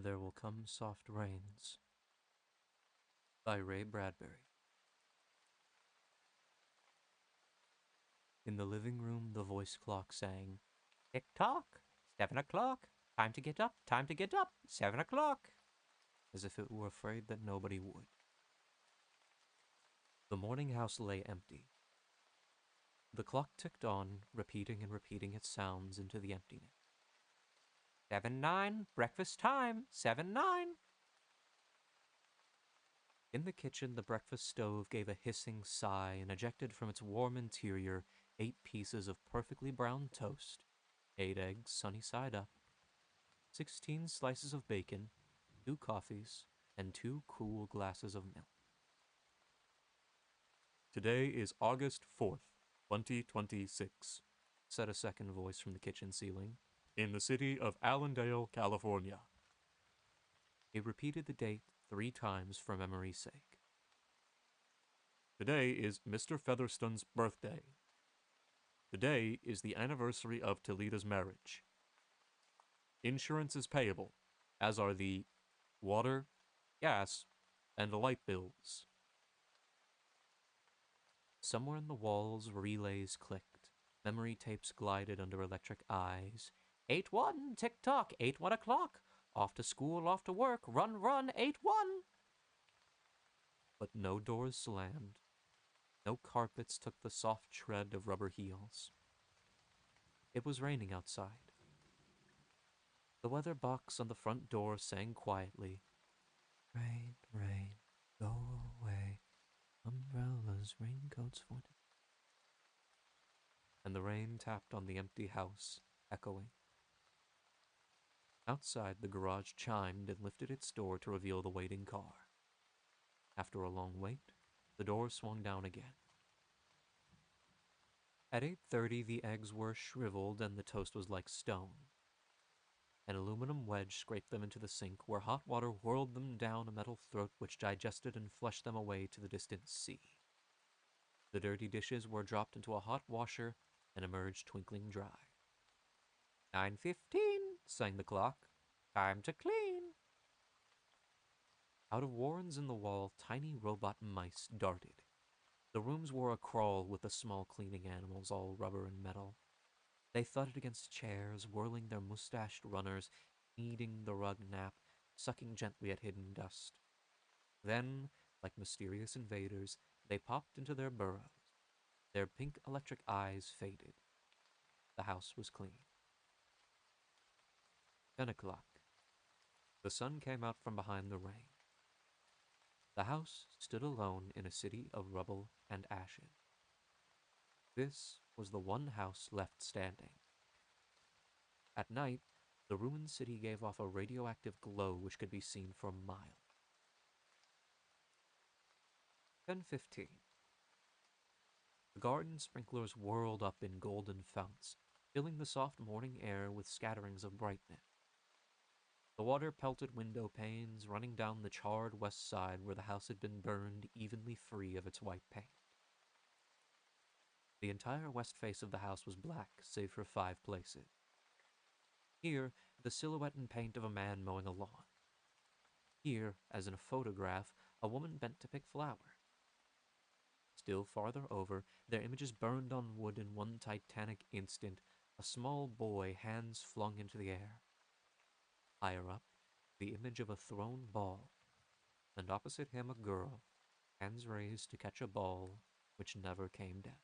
There Will Come Soft Rains by Ray Bradbury. In the living room, the voice clock sang, "Tick-tock, 7 o'clock, time to get up, 7 o'clock," as if it were afraid that nobody would. The morning house lay empty. The clock ticked on, repeating and repeating its sounds into the emptiness. 7-9, breakfast time, 7-9. In the kitchen, the breakfast stove gave a hissing sigh and ejected from its warm interior 8 pieces of perfectly brown toast, 8 eggs sunny side up, 16 slices of bacon, 2 coffees, and 2 cool glasses of milk. "Today is August 4th, 2026, said a second voice from the kitchen ceiling, "in the city of Allendale, California." It repeated the date 3 times for memory's sake. "Today is Mr. Featherstone's birthday. Today is the anniversary of Toleda's marriage. Insurance is payable, as are the water, gas, and light bills." Somewhere in the walls, relays clicked. Memory tapes glided under electric eyes. 8-1, tick-tock, 8-1 o'clock. Off to school, off to work, run, run, 8-1. But no doors slammed. No carpets took the soft tread of rubber heels. It was raining outside. The weather box on the front door sang quietly, "Rain, rain, go away. Umbrellas, raincoats for today." And the rain tapped on the empty house, echoing. Outside, the garage chimed and lifted its door to reveal the waiting car. After a long wait, the door swung down again. At 8:30, the eggs were shriveled and the toast was like stone. An aluminum wedge scraped them into the sink, where hot water whirled them down a metal throat which digested and flushed them away to the distant sea. The dirty dishes were dropped into a hot washer and emerged twinkling dry. 9:15, sang the clock. "Time to clean." Out of warrens in the wall, tiny robot mice darted. The rooms were a crawl with the small cleaning animals, all rubber and metal. They thudded against chairs, whirling their mustached runners, kneading the rug nap, sucking gently at hidden dust. Then, like mysterious invaders, they popped into their burrows. Their pink electric eyes faded. The house was clean. 10 o'clock. The sun came out from behind the rain. The house stood alone in a city of rubble and ashes. This was the one house left standing. At night, the ruined city gave off a radioactive glow which could be seen for miles. 10:15. The garden sprinklers whirled up in golden founts, filling the soft morning air with scatterings of brightness. The water pelted window panes, running down the charred west side where the house had been burned evenly free of its white paint. The entire west face of the house was black, save for 5 places. Here, the silhouette and paint of a man mowing a lawn. Here, as in a photograph, a woman bent to pick flowers. Still farther over, their images burned on wood in one titanic instant, a small boy, hands flung into the air. Higher up, the image of a thrown ball, and opposite him a girl, hands raised to catch a ball which never came down.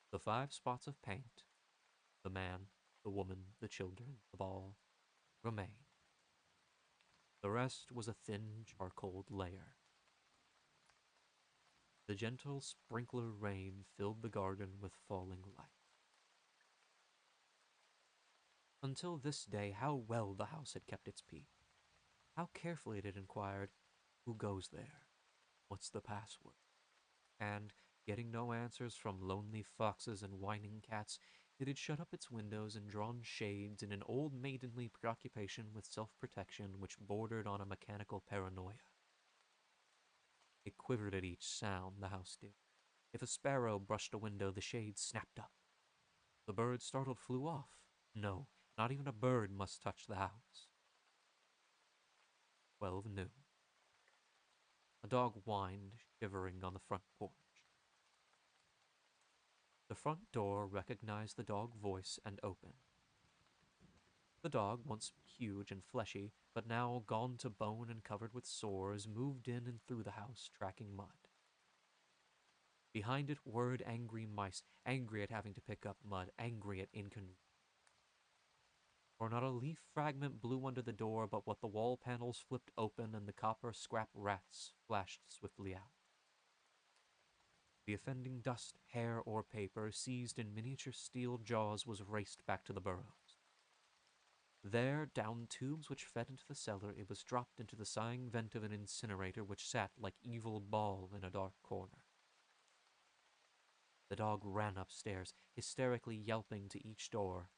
The 5 spots of paint, the man, the woman, the children, the ball, remained. The rest was a thin charcoaled layer. The gentle sprinkler rain filled the garden with falling light. Until this day, how well the house had kept its peace. How carefully it had inquired, "Who goes there? What's the password?" And, getting no answers from lonely foxes and whining cats, it had shut up its windows and drawn shades in an old maidenly preoccupation with self-protection which bordered on a mechanical paranoia. It quivered at each sound, the house did. If a sparrow brushed a window, the shades snapped up. The bird startled flew off. No, not even a bird must touch the house. 12 noon. A dog whined, shivering on the front porch. The front door recognized the dog voice and opened. The dog, once huge and fleshy, but now gone to bone and covered with sores, moved in and through the house, tracking mud. Behind it whirred angry mice, angry at having to pick up mud, angry at inconvenience. For not a leaf fragment blew under the door, but what the wall panels flipped open and the copper scrap rats flashed swiftly out. The offending dust, hair, or paper, seized in miniature steel jaws, was raced back to the burrows. There, down tubes which fed into the cellar, it was dropped into the sighing vent of an incinerator which sat like evil ball in a dark corner. The dog ran upstairs, hysterically yelping to each door,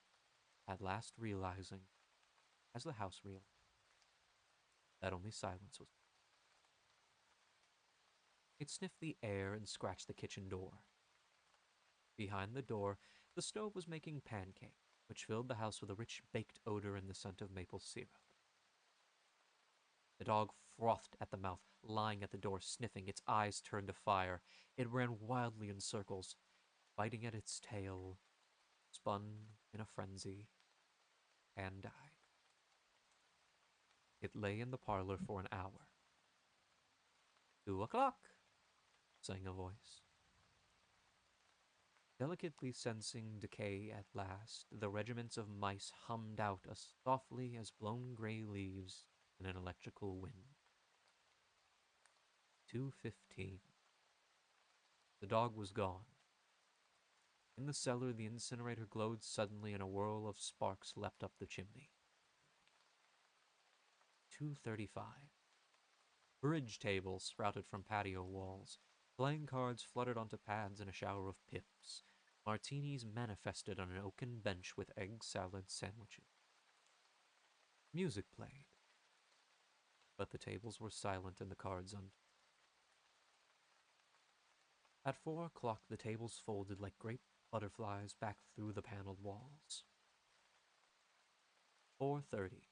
at last realizing, as the house reeled, that only silence was. It sniffed the air and scratched the kitchen door. Behind the door, the stove was making pancakes, which filled the house with a rich baked odor and the scent of maple syrup. The dog frothed at the mouth, lying at the door, sniffing, its eyes turned to fire. It ran wildly in circles, biting at its tail, spun in a frenzy, and died. It lay in the parlor for an hour. 2 o'clock, sang a voice. Delicately sensing decay at last, the regiments of mice hummed out as softly as blown gray leaves in an electrical wind. 2:15. The dog was gone. In the cellar, the incinerator glowed suddenly and a whirl of sparks leapt up the chimney. 2:35. Bridge tables sprouted from patio walls. Playing cards fluttered onto pads in a shower of pips. Martinis manifested on an oaken bench with egg salad sandwiches. Music played, but the tables were silent and the cards At 4 o'clock, the tables folded like great butterflies back through the paneled walls. 4:30.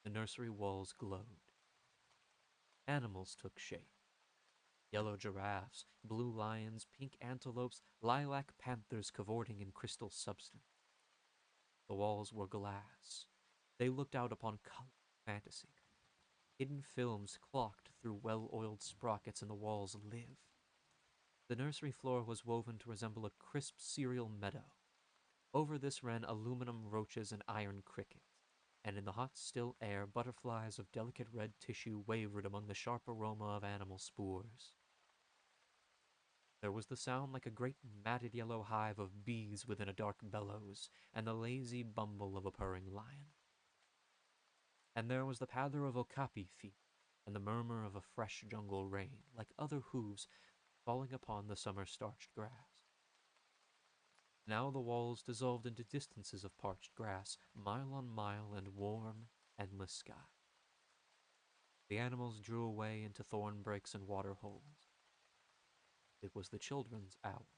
The nursery walls glowed. Animals took shape. Yellow giraffes, blue lions, pink antelopes, lilac panthers cavorting in crystal substance. The walls were glass. They looked out upon color, fantasy. Hidden films clocked through well-oiled sprockets and the walls lived. The nursery floor was woven to resemble a crisp cereal meadow. Over this ran aluminum roaches and iron crickets, and in the hot, still air, butterflies of delicate red tissue wavered among the sharp aroma of animal spores. There was the sound like a great matted yellow hive of bees within a dark bellows, and the lazy bumble of a purring lion. And there was the patter of okapi feet, and the murmur of a fresh jungle rain, like other hooves falling upon the summer-starched grass. Now the walls dissolved into distances of parched grass, mile on mile, and warm, endless sky. The animals drew away into thorn breaks and water holes. It was the children's hour.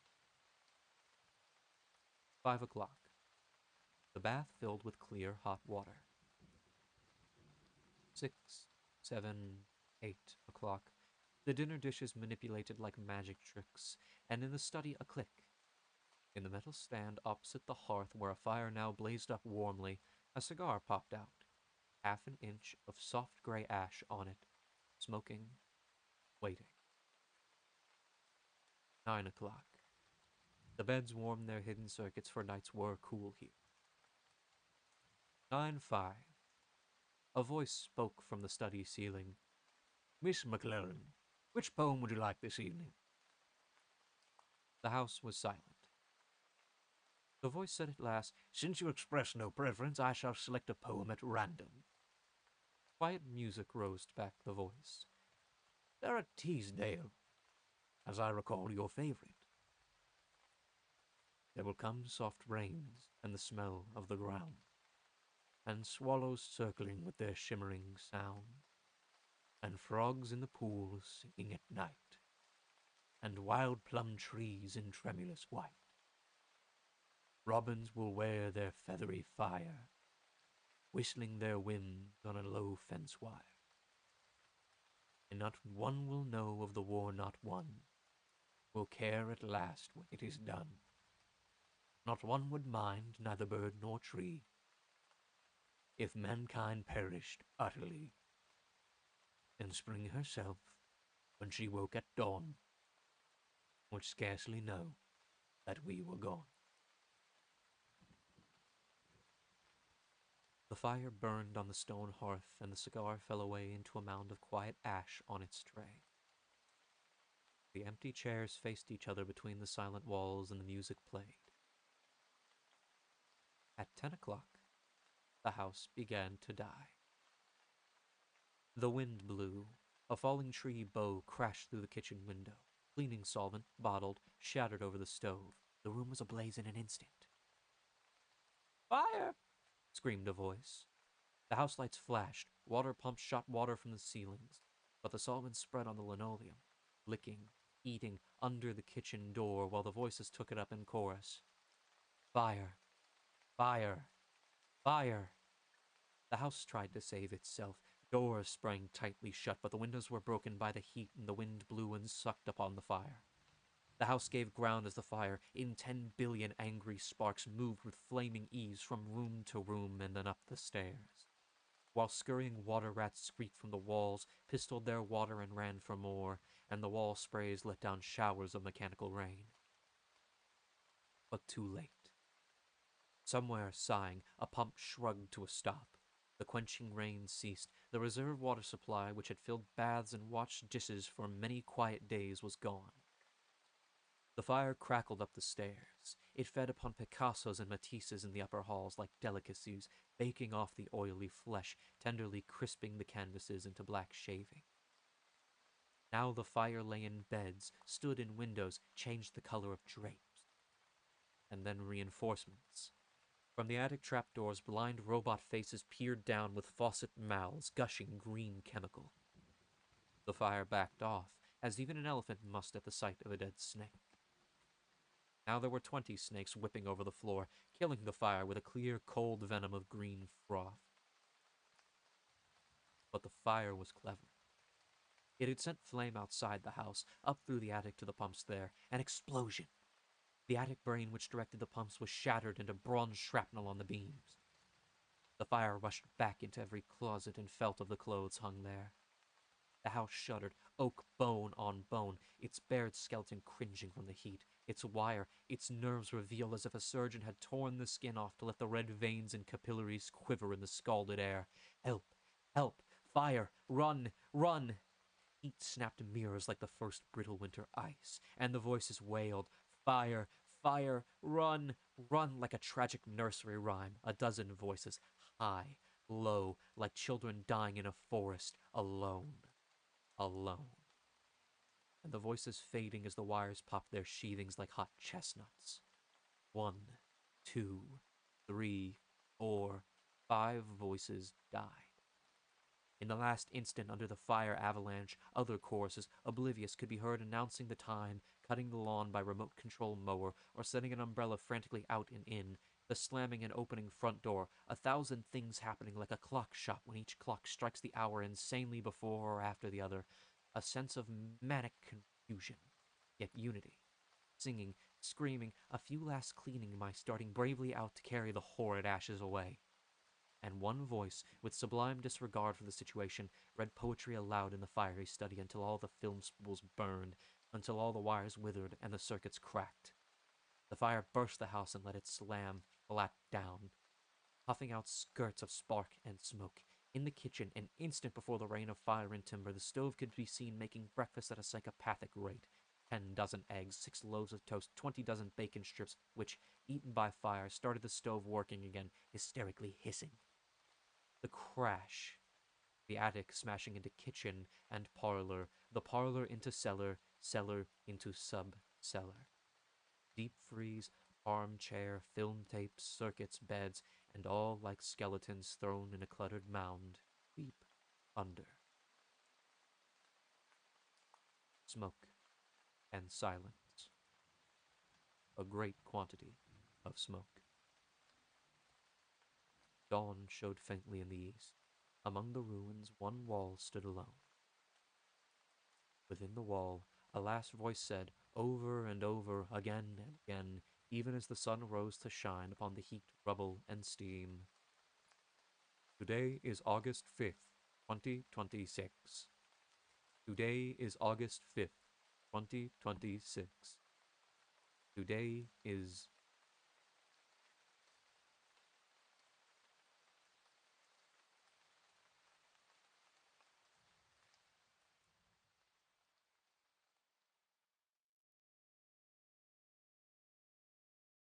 5 o'clock. The bath filled with clear, hot water. 6, 7, 8 o'clock. The dinner dishes manipulated like magic tricks, and in the study a click. In the metal stand opposite the hearth, where a fire now blazed up warmly, a cigar popped out, half an inch of soft gray ash on it, smoking, waiting. 9 o'clock. The beds warmed their hidden circuits, for nights were cool here. 9:05. A voice spoke from the study ceiling. "Miss McLaren, which poem would you like this evening?" The house was silent. The voice said at last, "Since you express no preference, I shall select a poem at random." Quiet music rose back the voice. "Sarah Teasdale, as I recall your favorite." There will come soft rains and the smell of the ground, and swallows circling with their shimmering sound, and frogs in the pools singing at night, and wild plum trees in tremulous white. Robins will wear their feathery fire, whistling their whims on a low fence wire. and not one will know of the war not won, will care at last when it is done. Not one would mind, neither bird nor tree, if mankind perished utterly. And spring herself, when she woke at dawn, would scarcely know that we were gone. The fire burned on the stone hearth, and the cigar fell away into a mound of quiet ash on its tray. The empty chairs faced each other between the silent walls, and the music played. At 10 o'clock, the house began to die. The wind blew. A falling tree bough crashed through the kitchen window. Cleaning solvent, bottled, shattered over the stove. The room was ablaze in an instant. "Fire!" screamed a voice. The house lights flashed. Water pumps shot water from the ceilings, but the solvent spread on the linoleum, licking, eating under the kitchen door while the voices took it up in chorus. "Fire! Fire! Fire!" The house tried to save itself. Doors sprang tightly shut, but the windows were broken by the heat, and the wind blew and sucked upon the fire. The house gave ground as the fire, in 10 billion angry sparks, moved with flaming ease from room to room and then up the stairs. While scurrying water rats squeaked from the walls, pistoled their water and ran for more, and the wall sprays let down showers of mechanical rain. But too late. Somewhere, sighing, a pump shrugged to a stop. The quenching rain ceased. The reserve water supply, which had filled baths and washed dishes for many quiet days, was gone. The fire crackled up the stairs. It fed upon Picassos and Matisses in the upper halls like delicacies, baking off the oily flesh, tenderly crisping the canvases into black shaving. Now the fire lay in beds, stood in windows, changed the color of drapes. And then reinforcements. From the attic trapdoors, blind robot faces peered down with faucet mouths, gushing green chemical. The fire backed off, as even an elephant must at the sight of a dead snake. Now there were 20 snakes whipping over the floor, killing the fire with a clear, cold venom of green froth. But the fire was clever. It had sent flame outside the house, up through the attic to the pumps there. An explosion! The attic brain which directed the pumps was shattered into bronze shrapnel on the beams. The fire rushed back into every closet and felt of the clothes hung there. The house shuddered, oak bone on bone, its bared skeleton cringing from the heat, its wire, its nerves revealed as if a surgeon had torn the skin off to let the red veins and capillaries quiver in the scalded air. "Help! Help! Fire! Run! Run!" Heat snapped mirrors like the first brittle winter ice, and the voices wailed, "Fire! Fire! Run! Run!" like a tragic nursery rhyme, a dozen voices, high, low, like children dying in a forest, alone. Alone. And the voices fading as the wires popped their sheathings like hot chestnuts. 1, 2, 3, 4, 5 voices died. In the last instant under the fire avalanche, other choruses, oblivious, could be heard announcing the time, cutting the lawn by remote control mower, or setting an umbrella frantically out and in, the slamming and opening front door, 1,000 things happening like a clock shop when each clock strikes the hour insanely before or after the other, a sense of manic confusion, yet unity. Singing, screaming, a few last cleaning mice starting bravely out to carry the horrid ashes away. And one voice, with sublime disregard for the situation, read poetry aloud in the fiery study until all the film spools burned, until all the wires withered and the circuits cracked. The fire burst the house and let it slam flat down, puffing out skirts of spark and smoke. In the kitchen, an instant before the rain of fire and timber, the stove could be seen making breakfast at a psychopathic rate. 10 dozen eggs, 6 loaves of toast, 20 dozen bacon strips, which, eaten by fire, started the stove working again, hysterically hissing. The crash. The attic smashing into kitchen and parlor, the parlor into cellar, cellar into sub-cellar. Deep freeze, armchair, film tapes, circuits, beds, and all like skeletons thrown in a cluttered mound, deep under. Smoke and silence. A great quantity of smoke. Dawn showed faintly in the east. Among the ruins, one wall stood alone. Within the wall, a last voice said, over and over, again and again, even as the sun rose to shine upon the heat, rubble, and steam. Today is August 5th, 2026. Today is August 5th, 2026. Today is